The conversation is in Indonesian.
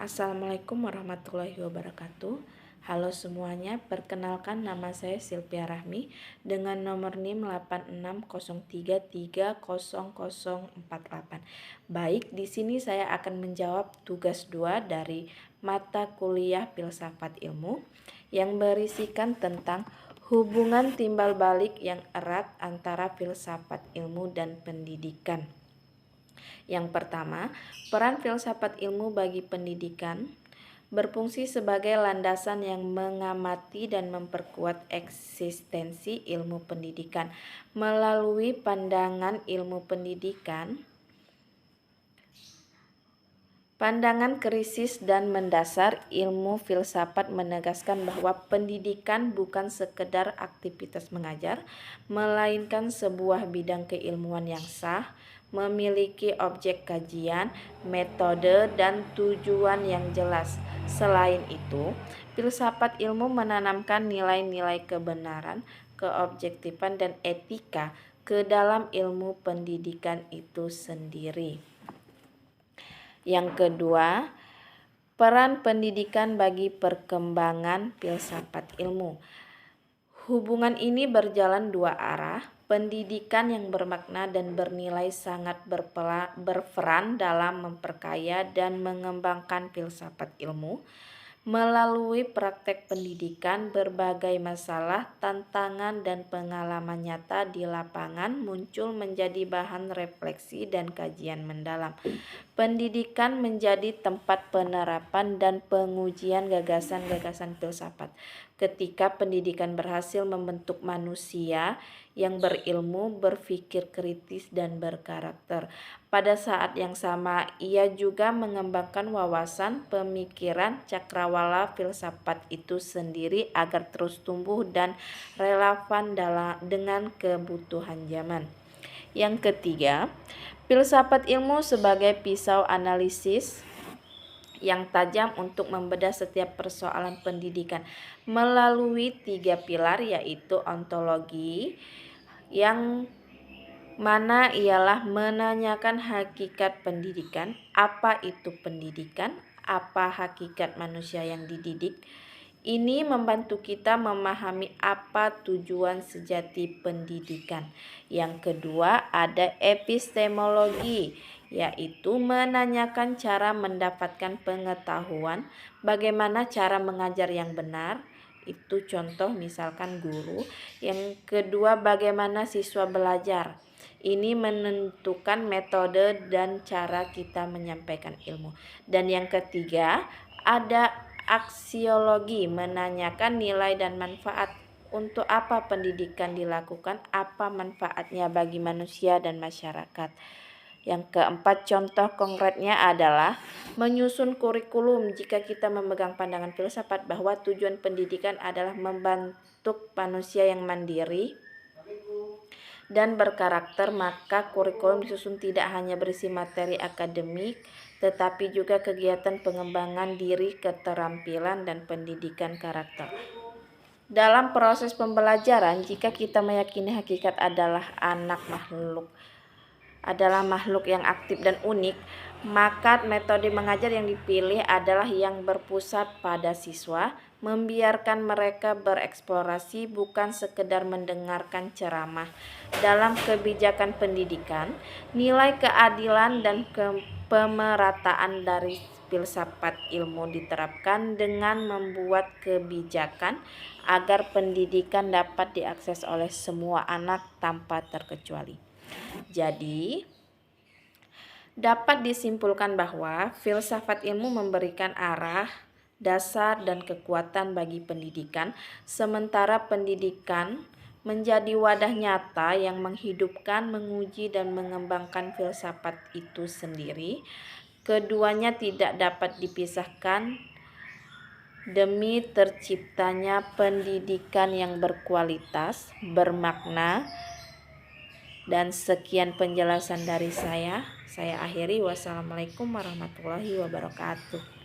Assalamualaikum warahmatullahi wabarakatuh. Halo semuanya, perkenalkan nama saya Silvia Rahmi dengan nomor NIM 8603300048. Baik, di sini saya akan menjawab tugas 2 dari mata kuliah Filsafat Ilmu yang berisikan tentang hubungan timbal balik yang erat antara filsafat ilmu dan pendidikan. Yang pertama, peran filsafat ilmu bagi pendidikan berfungsi sebagai landasan yang mengamati dan memperkuat eksistensi ilmu pendidikan. Melalui pandangan ilmu pendidikan, pandangan krisis dan mendasar, ilmu filsafat menegaskan bahwa pendidikan bukan sekedar aktivitas mengajar, melainkan sebuah bidang keilmuan yang sah, memiliki objek kajian, metode, dan tujuan yang jelas. Selain itu, filsafat ilmu menanamkan nilai-nilai kebenaran, keobjektifan, dan etika ke dalam ilmu pendidikan itu sendiri. Yang kedua, peran pendidikan bagi perkembangan filsafat ilmu. Hubungan ini berjalan dua arah. Pendidikan yang bermakna dan bernilai sangat berperan dalam memperkaya dan mengembangkan filsafat ilmu. Melalui praktek pendidikan, berbagai masalah, tantangan, dan pengalaman nyata di lapangan muncul menjadi bahan refleksi dan kajian mendalam. Pendidikan menjadi tempat penerapan dan pengujian gagasan-gagasan filsafat. Ketika pendidikan berhasil membentuk manusia yang berilmu, berpikir kritis, dan berkarakter, pada saat yang sama ia juga mengembangkan wawasan, pemikiran, cakrawala filsafat itu sendiri agar terus tumbuh dan relevan dengan kebutuhan zaman. Yang ketiga, filsafat ilmu sebagai pisau analisis yang tajam untuk membedah setiap persoalan pendidikan melalui 3 pilar, yaitu ontologi, yang mana ialah menanyakan hakikat pendidikan, apa itu pendidikan, apa hakikat manusia yang dididik. Ini membantu kita memahami apa tujuan sejati pendidikan. Yang kedua, ada epistemologi, yaitu menanyakan cara mendapatkan pengetahuan, bagaimana cara mengajar yang benar, itu contoh misalkan guru. Yang kedua, bagaimana siswa belajar. Ini menentukan metode dan cara kita menyampaikan ilmu. Dan yang ketiga, ada aksiologi, menanyakan nilai dan manfaat. Untuk apa pendidikan dilakukan, apa manfaatnya bagi manusia dan masyarakat. Yang keempat, contoh konkretnya adalah menyusun kurikulum. Jika kita memegang pandangan filsafat bahwa tujuan pendidikan adalah membentuk manusia yang mandiri dan berkarakter, maka kurikulum disusun tidak hanya berisi materi akademik, tetapi juga kegiatan pengembangan diri, keterampilan, dan pendidikan karakter. Dalam proses pembelajaran, jika kita meyakini hakikat adalah makhluk yang aktif dan unik, maka metode mengajar yang dipilih adalah yang berpusat pada siswa, membiarkan mereka bereksplorasi, bukan sekedar mendengarkan ceramah. Dalam kebijakan pendidikan, nilai keadilan dan pemerataan dari filsafat ilmu diterapkan dengan membuat kebijakan agar pendidikan dapat diakses oleh semua anak tanpa terkecuali. Jadi, dapat disimpulkan bahwa filsafat ilmu memberikan arah, dasar, dan kekuatan bagi pendidikan, sementara pendidikan menjadi wadah nyata yang menghidupkan, menguji, dan mengembangkan filsafat itu sendiri. Keduanya tidak dapat dipisahkan demi terciptanya pendidikan yang berkualitas, bermakna. Dan sekian penjelasan dari saya. Saya akhiri. Wassalamualaikum warahmatullahi wabarakatuh.